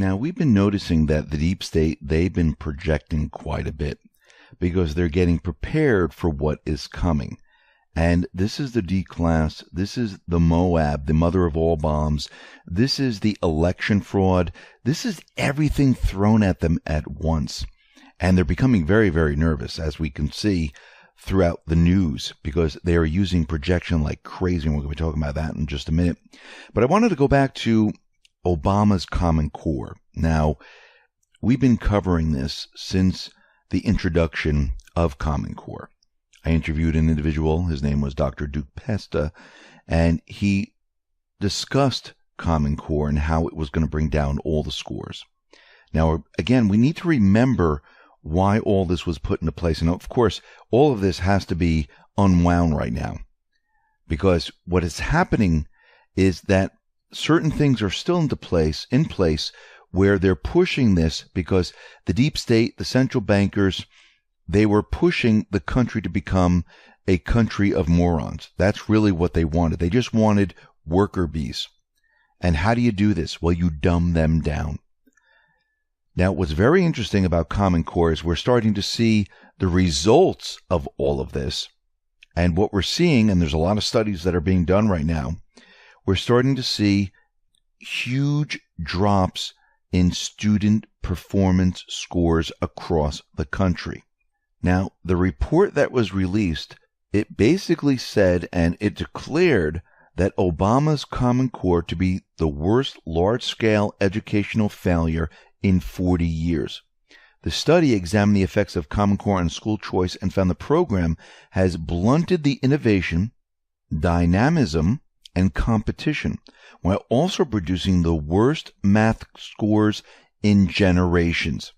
Now, we've been noticing that the deep state, they've been projecting quite a bit because they're getting prepared for what is coming. And this is the D-class, this is the Moab, the mother of all bombs, this is the election fraud, this is everything thrown at them at once. And they're becoming very, very nervous, as we can see throughout the news, because they are using projection like crazy, and we're going to be talking about that in just a minute. But I wanted to go back to Obama's Common Core. Now, we've been covering this since the introduction of Common Core. I interviewed an individual, his name was Dr. Duke Pesta, and he discussed Common Core and how it was going to bring down all the scores. Now, again, we need to remember why all this was put into place. And of course, all of this has to be unwound right now, because what is happening is that certain things are still in place where they're pushing this because the deep state, the central bankers, they were pushing the country to become a country of morons. That's really what they wanted. They just wanted worker bees. And how do you do this? Well, you dumb them down. Now, what's very interesting about Common Core is we're starting to see the results of all of this. And what we're seeing, and there's a lot of studies that are being done right now, we're starting to see huge drops in student performance scores across the country. Now, the report that was released, it basically said, and it declared that Obama's Common Core to be the worst large-scale educational failure in 40 years. The study examined the effects of Common Core on school choice and found the program has blunted the innovation, dynamism, and competition, while also producing the worst math scores in generations.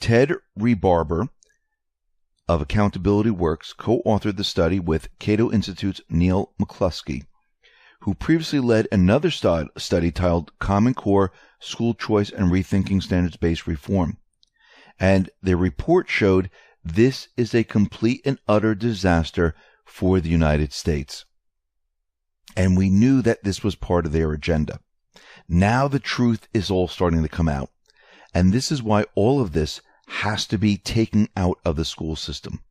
Ted Rebarber of Accountability Works co-authored the study with Cato Institute's Neil McCluskey, who previously led another study titled Common Core, School Choice, and Rethinking Standards-Based Reform. And the report showed this is a complete and utter disaster for the United States. And we knew that this was part of their agenda. Now the truth is all starting to come out. And this is why all of this has to be taken out of the school system.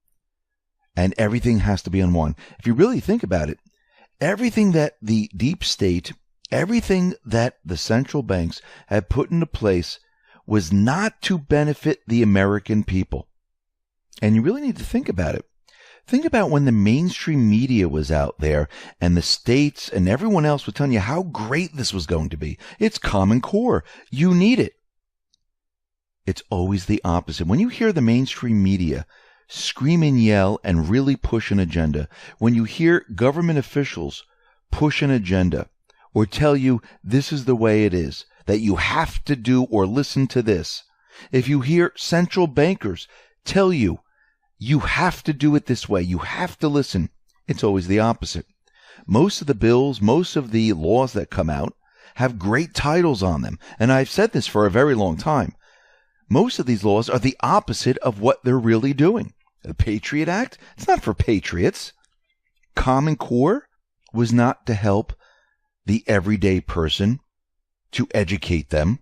And everything has to be unwound. If you really think about it, everything that the deep state, everything that the central banks had put into place was not to benefit the American people. And you really need to think about it. Think about when the mainstream media was out there and the states and everyone else was telling you how great this was going to be. It's Common Core. You need it. It's always the opposite. When you hear the mainstream media scream and yell and really push an agenda, when you hear government officials push an agenda or tell you this is the way it is, that you have to do or listen to this, if you hear central bankers tell you you have to do it this way, you have to listen, it's always the opposite. Most of the bills, most of the laws that come out have great titles on them. And I've said this for a very long time. Most of these laws are the opposite of what they're really doing. The Patriot Act, it's not for patriots. Common Core was not to help the everyday person, to educate them.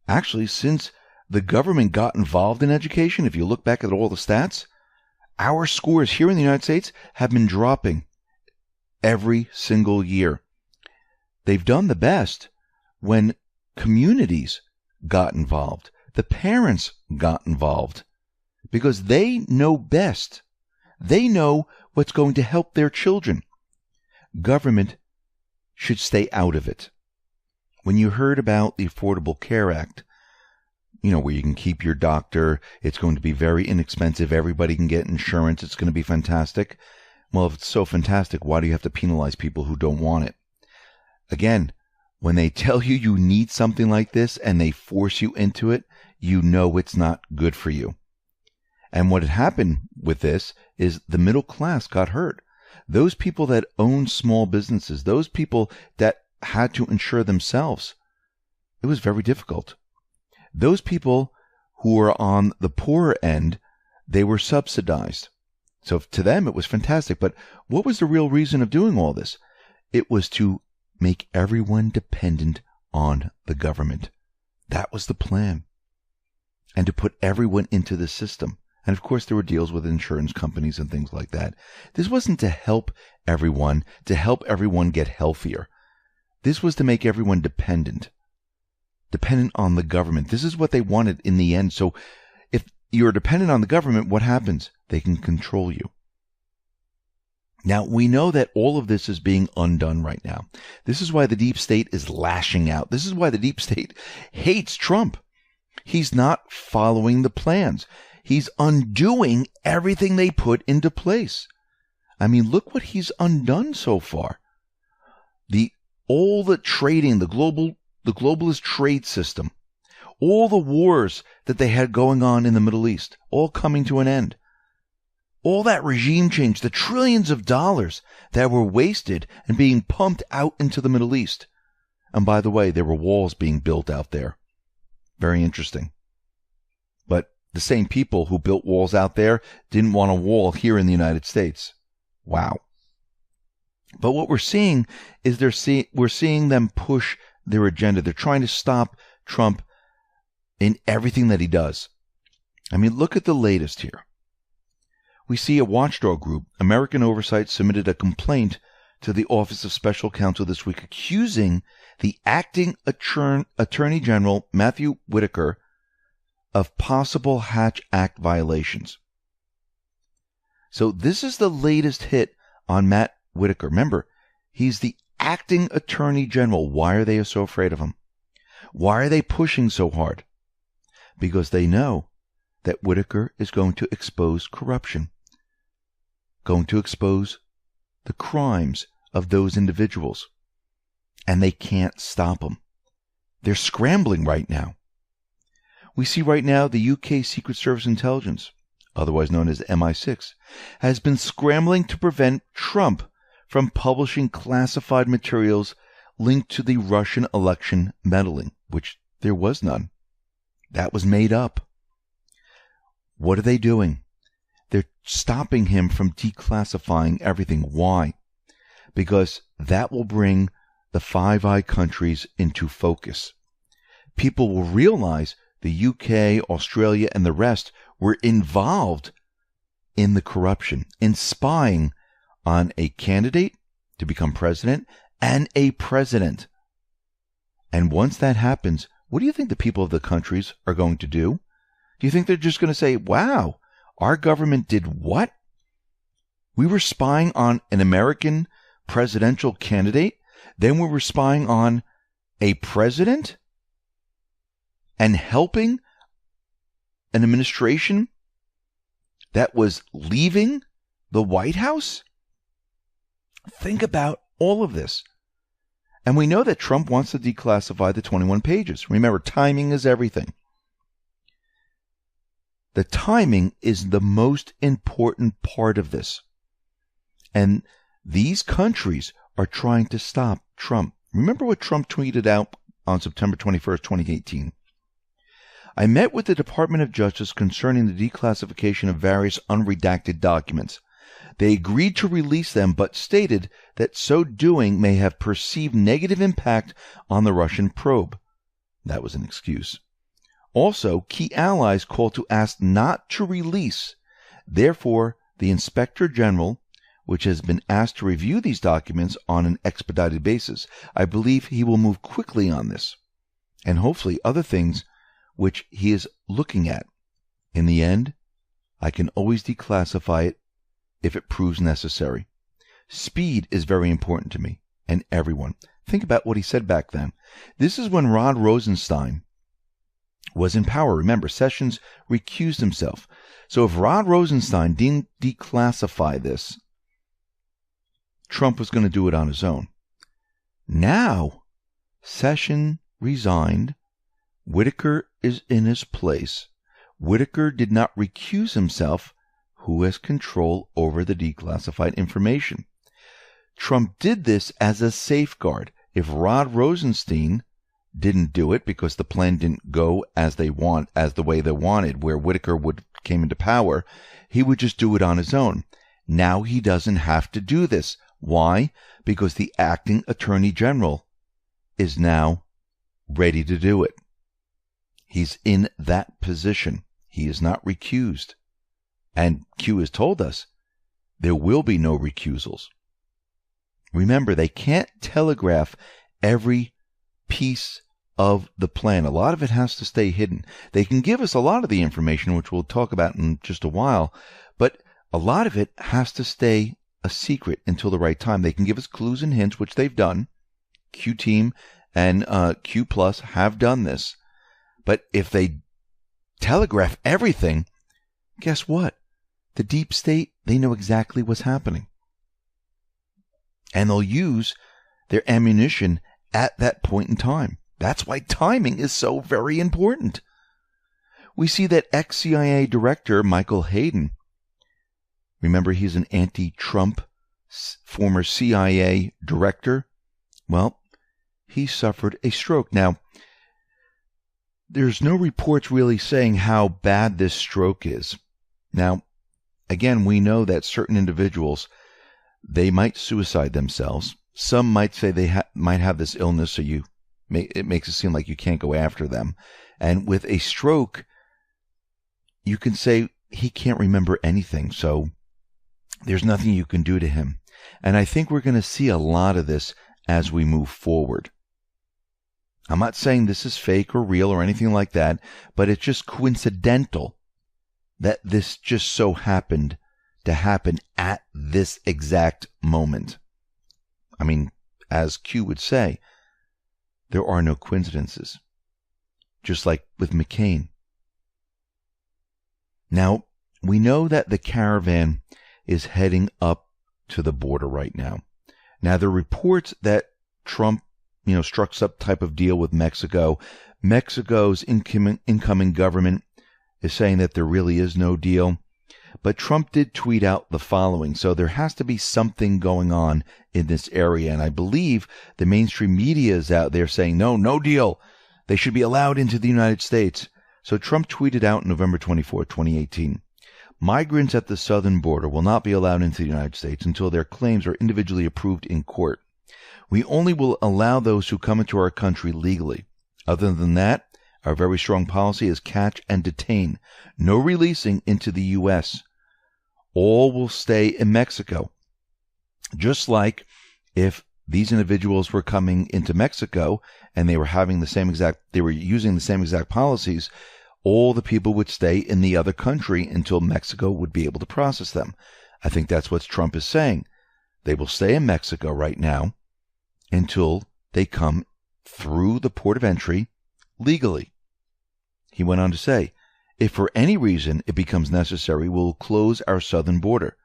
Actually, since the government got involved in education, if you look back at all the stats, our scores here in the United States have been dropping every single year. They've done the best when communities got involved. The parents got involved because they know best. They know what's going to help their children. Government should stay out of it. When you heard about the Affordable Care Act, where you can keep your doctor, it's going to be very inexpensive, everybody can get insurance, it's going to be fantastic. Well, if it's so fantastic, why do you have to penalize people who don't want it? Again, when they tell you you need something like this and they force you into it, you know it's not good for you. And what had happened with this is the middle class got hurt. Those people that own small businesses, those people that had to insure themselves, it was very difficult. Those people who were on the poorer end, they were subsidized. So to them, it was fantastic. But what was the real reason of doing all this? It was to make everyone dependent on the government. That was the plan. And to put everyone into the system. And of course, there were deals with insurance companies and things like that. This wasn't to help everyone get healthier. This was to make everyone dependent on the government. This is what they wanted in the end. So if you're dependent on the government, what happens? They can control you. Now, we know that all of this is being undone right now. This is why the deep state is lashing out. This is why the deep state hates Trump. He's not following the plans. He's undoing everything they put into place. I mean, look what he's undone so far. All the trading, the globalist trade system, all the wars that they had going on in the Middle East, all coming to an end. All that regime change, the trillions of dollars that were wasted and being pumped out into the Middle East. And by the way, there were walls being built out there. Very interesting. But the same people who built walls out there didn't want a wall here in the United States. Wow. But what we're seeing is we're seeing them push their agenda. They're trying to stop Trump in everything that he does. I mean, look at the latest here. We see a watchdog group, American Oversight, submitted a complaint to the Office of Special Counsel this week accusing the acting Attorney General, Matthew Whitaker, of possible Hatch Act violations. So this is the latest hit on Matt Whitaker. Remember, he's the acting Attorney General. Why are they so afraid of him? Why are they pushing so hard? Because they know that Whitaker is going to expose corruption, going to expose the crimes of those individuals. And they can't stop him. They're scrambling right now. We see right now the UK Secret Service Intelligence, otherwise known as MI6, has been scrambling to prevent Trump from publishing classified materials linked to the Russian election meddling, which there was none. That was made up. What are they doing? They're stopping him from declassifying everything. Why? Because that will bring the Five Eyes countries into focus. People will realize the UK, Australia, and the rest were involved in the corruption, in spying on a candidate to become president and a president. And once that happens, what do you think the people of the countries are going to do? Do you think they're just going to say, wow, our government did what? We were spying on an American presidential candidate, then we were spying on a president and helping an administration that was leaving the White House? Think about all of this. And we know that Trump wants to declassify the 21 pages. Remember, timing is everything. The timing is the most important part of this. And these countries are trying to stop Trump. Remember what Trump tweeted out on September 21st, 2018. I met with the Department of Justice concerning the declassification of various unredacted documents. They agreed to release them, but stated that so doing may have perceived negative impact on the Russian probe. That was an excuse. Also, key allies called to ask not to release. Therefore, the Inspector General, which has been asked to review these documents on an expedited basis, I believe he will move quickly on this, and hopefully other things which he is looking at. In the end, I can always declassify it if it proves necessary. Speed is very important to me and everyone. Think about what he said back then. This is when Rod Rosenstein was in power. Remember, Sessions recused himself. So if Rod Rosenstein didn't declassify this, Trump was going to do it on his own. Now, Sessions resigned. Whitaker is in his place. Whitaker did not recuse himself. Who has control over the declassified information? Trump did this as a safeguard. If Rod Rosenstein didn't do it because the plan didn't go as the way they wanted, where Whitaker came into power, he would just do it on his own. Now he doesn't have to do this. Why? Because the acting Attorney General is now ready to do it. He's in that position. He is not recused. And Q has told us there will be no recusals. Remember, they can't telegraph every piece of the plan. A lot of it has to stay hidden. They can give us a lot of the information, which we'll talk about in just a while, but a lot of it has to stay a secret until the right time. They can give us clues and hints, which they've done. Q Team and Q Plus have done this. But if they telegraph everything, guess what? The deep state, they know exactly what's happening. And they'll use their ammunition at that point in time. That's why timing is so very important. We see that ex-CIA director Michael Hayden, remember he's an anti-Trump former CIA director? Well, he suffered a stroke. Now, there's no reports really saying how bad this stroke is. Now, again, we know that certain individuals, they might suicide themselves. Some might say they might have this illness, so it makes it seem like you can't go after them. And with a stroke, you can say he can't remember anything, so there's nothing you can do to him. And I think we're going to see a lot of this as we move forward. I'm not saying this is fake or real or anything like that, but it's just coincidental that this just so happened to happen at this exact moment. I mean, as Q would say, there are no coincidences. Just like with McCain. Now, we know that the caravan is heading up to the border right now. Now, there are reports that Trump, struck some type of deal with Mexico. Mexico's incoming government is saying that there really is no deal. But Trump did tweet out the following. So there has to be something going on in this area. And I believe the mainstream media is out there saying, no deal. They should be allowed into the United States. So Trump tweeted out November 24, 2018, migrants at the southern border will not be allowed into the United States until their claims are individually approved in court. We only will allow those who come into our country legally. Other than that, our very strong policy is catch and detain. No releasing into the U.S. All will stay in Mexico. Just like if these individuals were coming into Mexico and they were using the same exact policies, all the people would stay in the other country until Mexico would be able to process them. I think that's what Trump is saying. They will stay in Mexico right now until they come through the port of entry legally. He went on to say, if for any reason it becomes necessary, we'll close our southern border.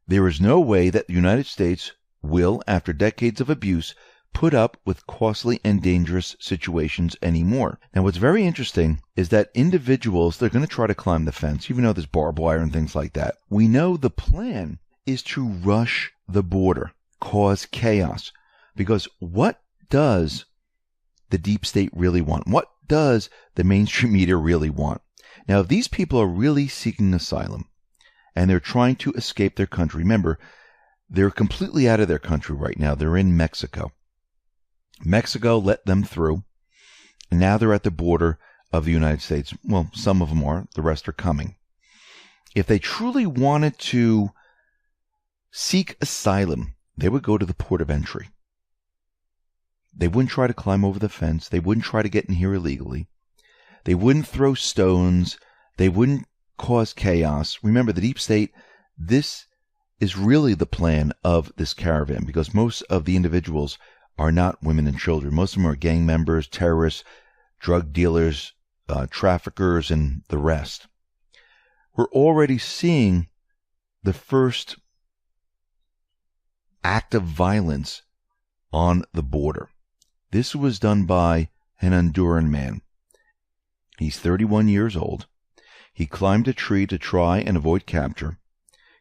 There is no way that the United States will, after decades of abuse, put up with costly and dangerous situations anymore. Now, what's very interesting is that individuals, they're going to try to climb the fence, even though there's barbed wire and things like that. We know the plan is to rush the border, cause chaos. Because what does the deep state really want? What does the mainstream media really want? Now, if these people are really seeking asylum and they're trying to escape their country, remember, they're completely out of their country right now. They're in Mexico. Mexico let them through, and now they're at the border of the United States. Well, some of them are. The rest are coming. If they truly wanted to seek asylum, they would go to the port of entry. They wouldn't try to climb over the fence. They wouldn't try to get in here illegally. They wouldn't throw stones. They wouldn't cause chaos. Remember, the deep state, this is really the plan of this caravan, because most of the individuals are not women and children. Most of them are gang members, terrorists, drug dealers, traffickers, and the rest. We're already seeing the first act of violence on the border. This was done by an Honduran man. He's 31 years old. He climbed a tree to try and avoid capture.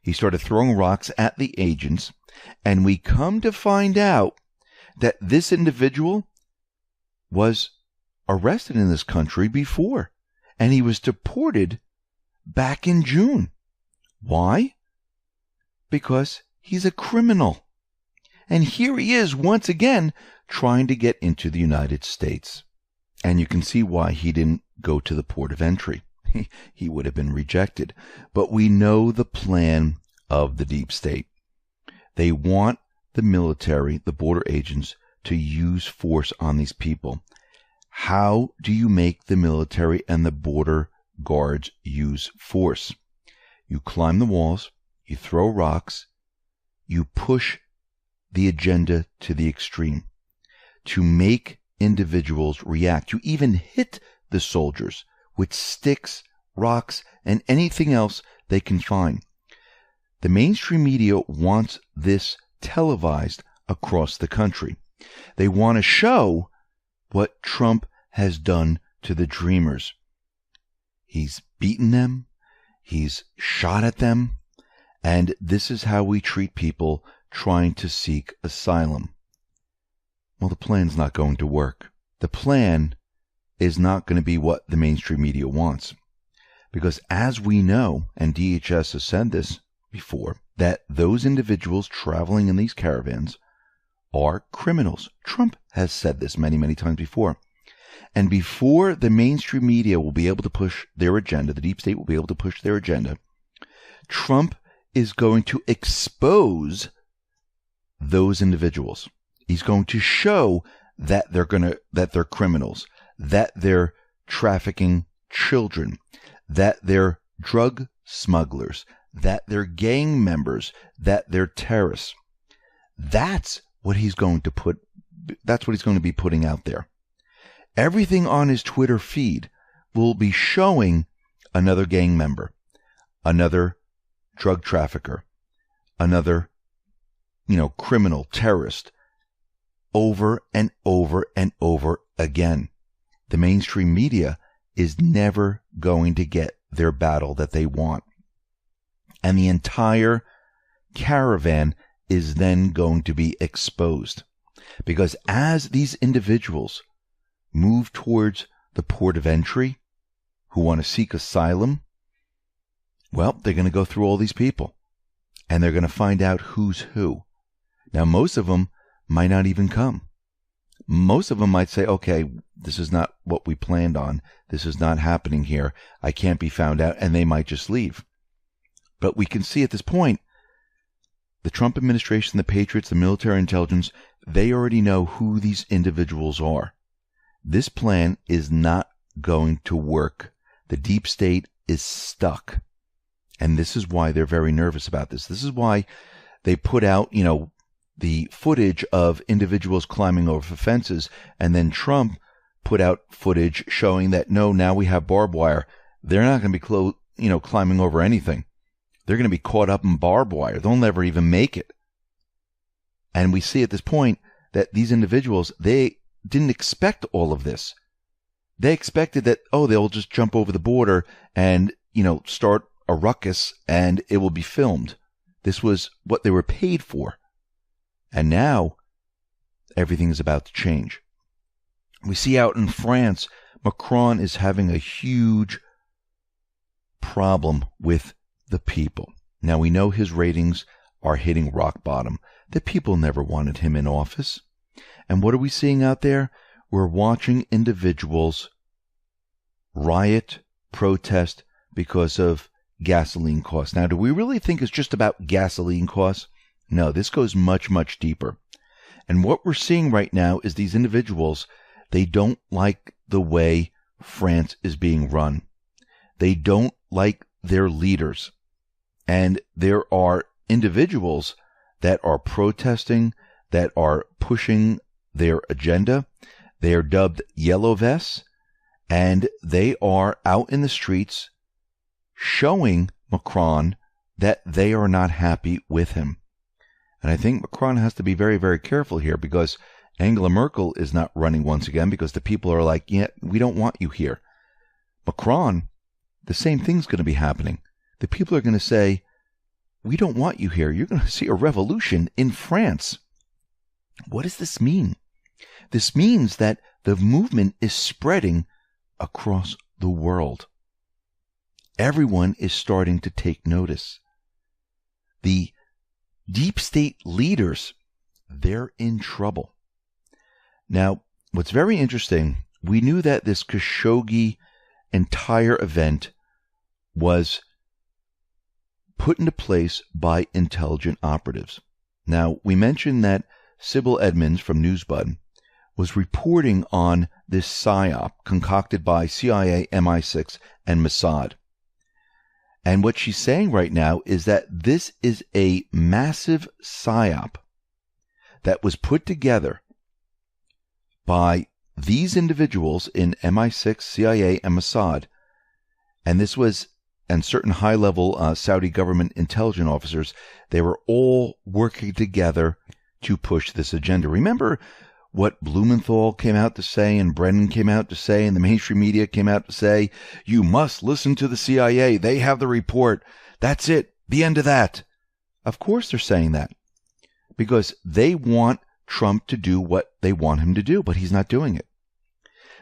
He started throwing rocks at the agents, and we come to find out that this individual was arrested in this country before, and he was deported back in June. Why? Because he's a criminal. And here he is once again trying to get into the United States. And you can see why he didn't go to the port of entry. He would have been rejected. But we know the plan of the deep state. They want the military, the border agents, to use force on these people. How do you make the military and the border guards use force? You climb the walls, you throw rocks, you push the agenda to the extreme to make individuals react. You even hit the soldiers with sticks, rocks, and anything else they can find. The mainstream media wants this televised across the country. They want to show what Trump has done to the Dreamers. He's beaten them, he's shot at them, and this is how we treat people trying to seek asylum. Well, the plan's not going to work. The plan is not going to be what the mainstream media wants. Because as we know, and DHS has said this before, that those individuals traveling in these caravans are criminals. Trump has said this many, many times before. And before the mainstream media will be able to push their agenda, the deep state will be able to push their agenda, Trump is going to expose those individuals. He's going to show that they're criminals, that they're trafficking children, that they're drug smugglers, that they're gang members, that they're terrorists. That's what he's going to be putting out there. Everything on his Twitter feed will be showing another gang member, another drug trafficker, another, criminal, terrorist, over and over and over again. The mainstream media is never going to get their battle that they want. And the entire caravan is then going to be exposed. Because as these individuals move towards the port of entry, who want to seek asylum, well, they're going to go through all these people. And they're going to find out who's who. Now, most of them might not even come. Most of them might say, okay, this is not what we planned on. This is not happening here. I can't be found out. And they might just leave. But we can see at this point, the Trump administration, the Patriots, the military intelligence, they already know who these individuals are. This plan is not going to work. The deep state is stuck. And this is why they're very nervous about this. This is why they put out, the footage of individuals climbing over fences, and then Trump put out footage showing that, no, now we have barbed wire. They're not going to be, climbing over anything. They're going to be caught up in barbed wire. They'll never even make it. And we see at this point that these individuals, they didn't expect all of this. They expected that, they'll just jump over the border and, start a ruckus and it will be filmed. This was what they were paid for. And now everything is about to change. We see out in France, Macron is having a huge problem with the people. Now we know his ratings are hitting rock bottom. The people never wanted him in office. And what are we seeing out there? We're watching individuals riot, protest because of gasoline costs. Now, do we really think it's just about gasoline costs? No, this goes much, much deeper. And what we're seeing right now is these individuals, they don't like the way France is being run. They don't like their leaders. And there are individuals that are protesting, that are pushing their agenda. They are dubbed yellow vests, and they are out in the streets showing Macron that they are not happy with him. And I think Macron has to be very, very careful here, because Angela Merkel is not running once again because the people are like, yeah, we don't want you here. Macron, the same thing's going to be happening. The people are going to say, we don't want you here. You're going to see a revolution in France. What does this mean? This means that the movement is spreading across the world. Everyone is starting to take notice. The deep state leaders, they're in trouble. Now, what's very interesting, we knew that this Khashoggi entire event was put into place by intelligent operatives. Now, we mentioned that Sybil Edmonds from NewsBud was reporting on this PSYOP concocted by CIA, MI6, and Mossad. And what she's saying right now is that this is a massive PSYOP that was put together by these individuals in MI6, CIA, and Mossad. And this was, and certain high-level Saudi government intelligence officers, they were all working together to push this agenda. Remember what Blumenthal came out to say and Brennan came out to say and the mainstream media came out to say? You must listen to the CIA. They have the report. That's it. The end of that. Of course they're saying that because they want Trump to do what they want him to do, but he's not doing it.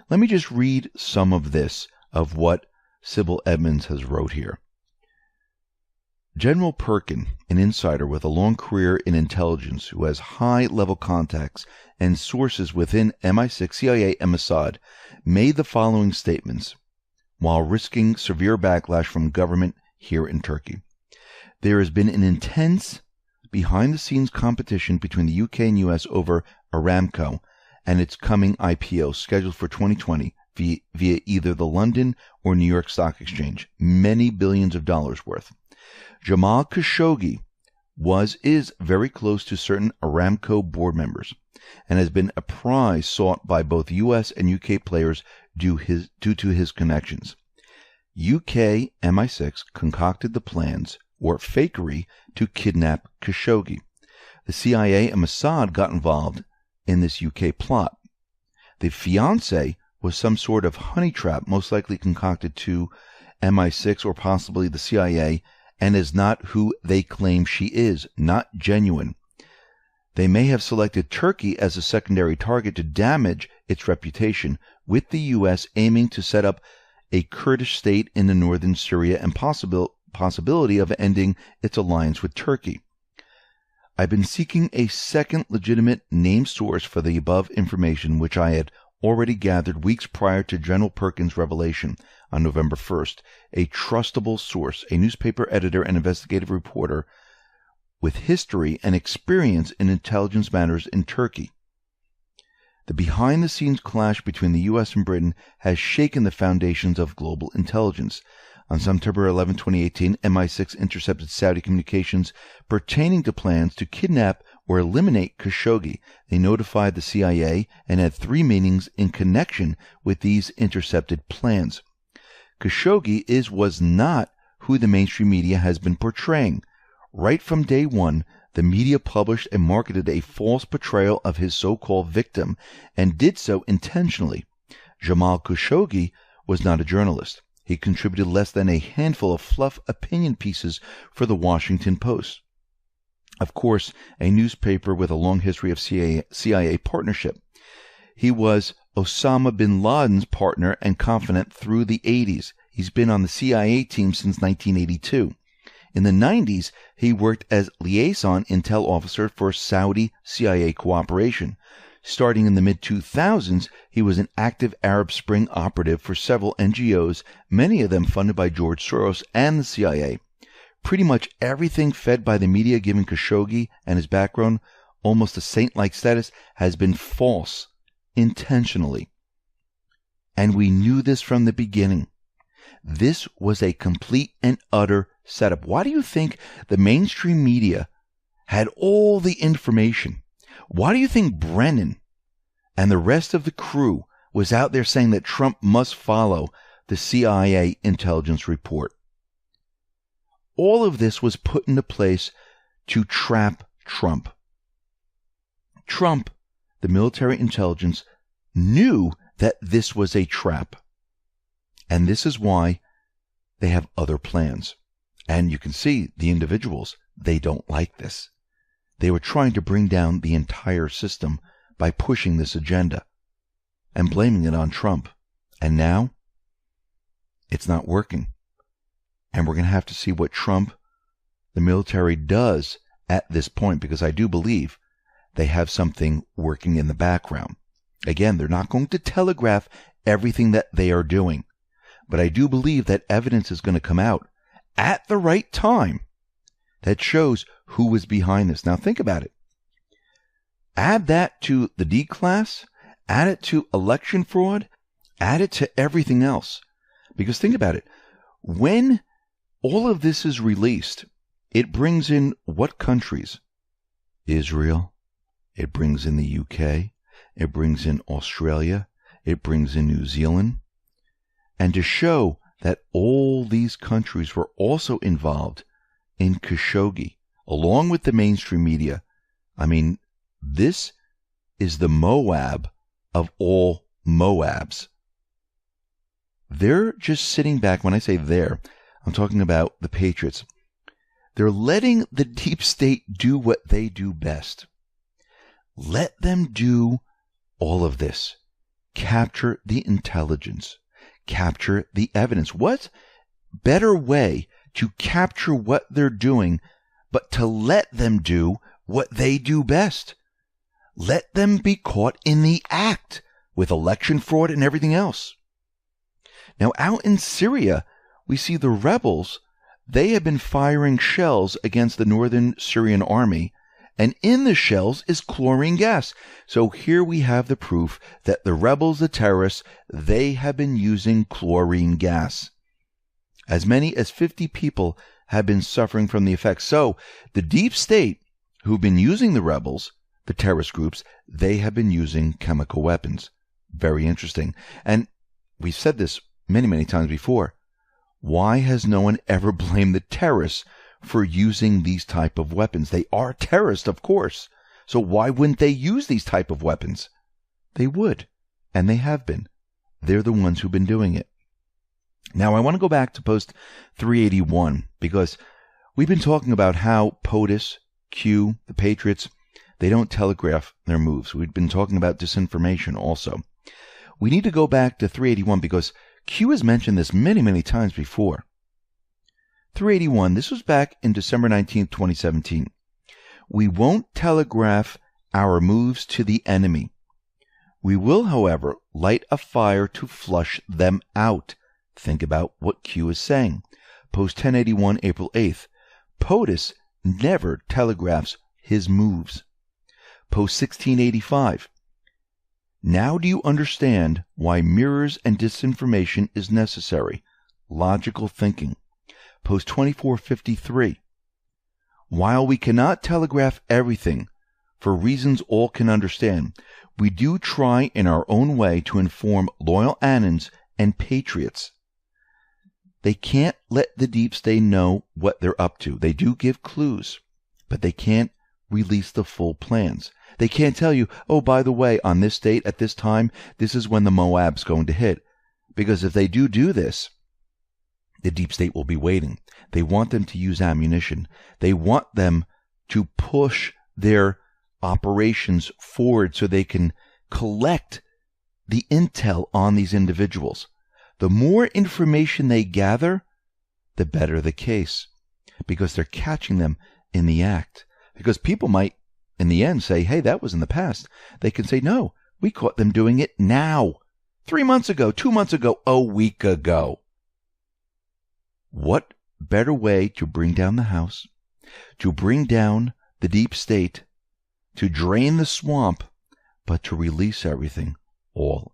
Let me just read some of this, of what Sybil Edmonds has wrote here. General Perkin, an insider with a long career in intelligence who has high-level contacts and sources within MI6, CIA, and Mossad, made the following statements while risking severe backlash from government here in Turkey. There has been an intense behind-the-scenes competition between the UK and US over Aramco and its coming IPO scheduled for 2020 via either the London or New York Stock Exchange, many billions of dollars worth. Jamal Khashoggi is very close to certain Aramco board members and has been a prize sought by both US and UK players due to his connections. UK MI6 concocted the plans, or fakery, to kidnap Khashoggi. The CIA and Mossad got involved in this UK plot. The fiancé was some sort of honey trap, most likely concocted to MI6 or possibly the CIA, and is not who they claim she is, not genuine. They may have selected Turkey as a secondary target to damage its reputation, with the U.S. aiming to set up a Kurdish state in the northern Syria and possibility of ending its alliance with Turkey. I've been seeking a second legitimate named source for the above information, which I had already gathered weeks prior to General Perkins' revelation on November 1st, a trustable source, a newspaper editor and investigative reporter with history and experience in intelligence matters in Turkey. The behind-the-scenes clash between the U.S. and Britain has shaken the foundations of global intelligence. On September 11, 2018, MI6 intercepted Saudi communications pertaining to plans to kidnap or eliminate Khashoggi. They notified the CIA and had 3 meetings in connection with these intercepted plans. Khashoggi was not who the mainstream media has been portraying. Right from day one, the media published and marketed a false portrayal of his so-called victim, and did so intentionally. Jamal Khashoggi was not a journalist. He contributed less than a handful of fluff opinion pieces for the Washington Post, of course, a newspaper with a long history of CIA partnership. He was Osama bin Laden's partner and confidant through the 80s. He's been on the CIA team since 1982. In the 90s, he worked as liaison intel officer for Saudi CIA cooperation. Starting in the mid-2000s, he was an active Arab Spring operative for several NGOs, many of them funded by George Soros and the CIA. Pretty much everything fed by the media giving Khashoggi and his background almost a saint-like status has been false, intentionally. And we knew this from the beginning. This was a complete and utter setup. Why do you think the mainstream media had all the information? Why do you think Brennan and the rest of the crew was out there saying that Trump must follow the CIA intelligence report? All of this was put into place to trap Trump. Trump, the military intelligence, knew that this was a trap. And this is why they have other plans. And you can see the individuals, they don't like this. They were trying to bring down the entire system by pushing this agenda and blaming it on Trump. And now, it's not working. And we're going to have to see what Trump, the military, does at this point, because I do believe they have something working in the background. Again, they're not going to telegraph everything that they are doing, But I do believe that evidence is going to come out at the right time that shows who was behind this. Now think about it. Add that to the D class, add it to election fraud, add it to everything else. Because think about it. When all of this is released, it brings in what countries? Israel. It brings in the UK. It brings in Australia. It brings in New Zealand. And to show that all these countries were also involved in Khashoggi, along with the mainstream media. I mean, this is the Moab of all Moabs. They're just sitting back. When I say they're, I'm talking about the Patriots. They're letting the deep state do what they do best. Let them do all of this. Capture the intelligence. Capture the evidence. What better way to capture what they're doing but to let them do what they do best? Let them be caught in the act with election fraud and everything else. Now, out in Syria, we see the rebels. They have been firing shells against the northern Syrian army, and in the shells is chlorine gas. So here we have the proof that the rebels, the terrorists, they have been using chlorine gas. As many as 50 people have been suffering from the effects. So the deep state, who've been using the rebels, the terrorist groups, they have been using chemical weapons. Very interesting. And we've said this many, many times before. Why has no one ever blamed the terrorists for using these type of weapons? They are terrorists, of course. So why wouldn't they use these type of weapons? They would, and they have been. They're the ones who've been doing it. Now, I want to go back to post 381 because we've been talking about how POTUS, Q, the Patriots, they don't telegraph their moves. We've been talking about disinformation also. We need to go back to 381 because Q has mentioned this many, many times before. 381, this was back in December 19th, 2017. We won't telegraph our moves to the enemy. We will, however, light a fire to flush them out. Think about what Q is saying. Post 1081, April 8th. POTUS never telegraphs his moves. Post 1685. Now do you understand why mirrors and disinformation is necessary? Logical thinking. Post 2453. While we cannot telegraph everything for reasons all can understand, we do try in our own way to inform loyal Annans and patriots. They can't let the deep state know what they're up to. They do give clues, but they can't release the full plans. They can't tell you, oh, by the way, on this date, at this time, this is when the Moab's going to hit. Because if they do this, the deep state will be waiting. They want them to use ammunition. They want them to push their operations forward so they can collect the intel on these individuals. The more information they gather, the better the case, because they're catching them in the act. Because people might, in the end, say, hey, that was in the past. They can say, no, we caught them doing it now. 3 months ago, 2 months ago, a week ago. What better way to bring down the house, to bring down the deep state, to drain the swamp, but to release everything all